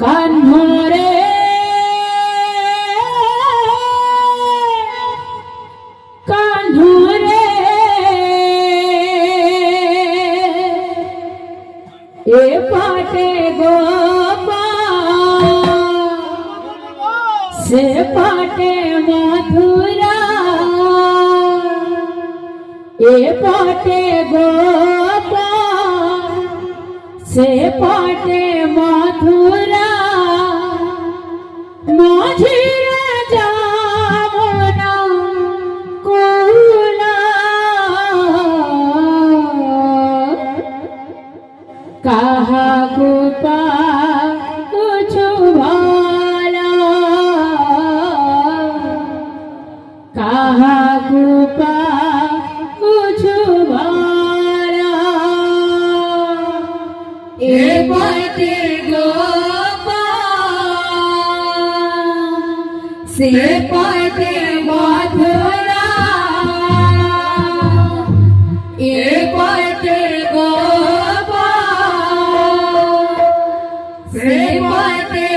কান্হরে কান্হরে এ পাটে গোপাল সে পাটে মথুরা এ পাটে গোপাল সে পাটে মথুরা মঝিরে যমুনা কুলা কাহাকু পাছু ভালা কাহাকু পাছু ভালা এ পাটে গোপাল সে পাটে মথুরা এ পাটে গোপাল সে পাটে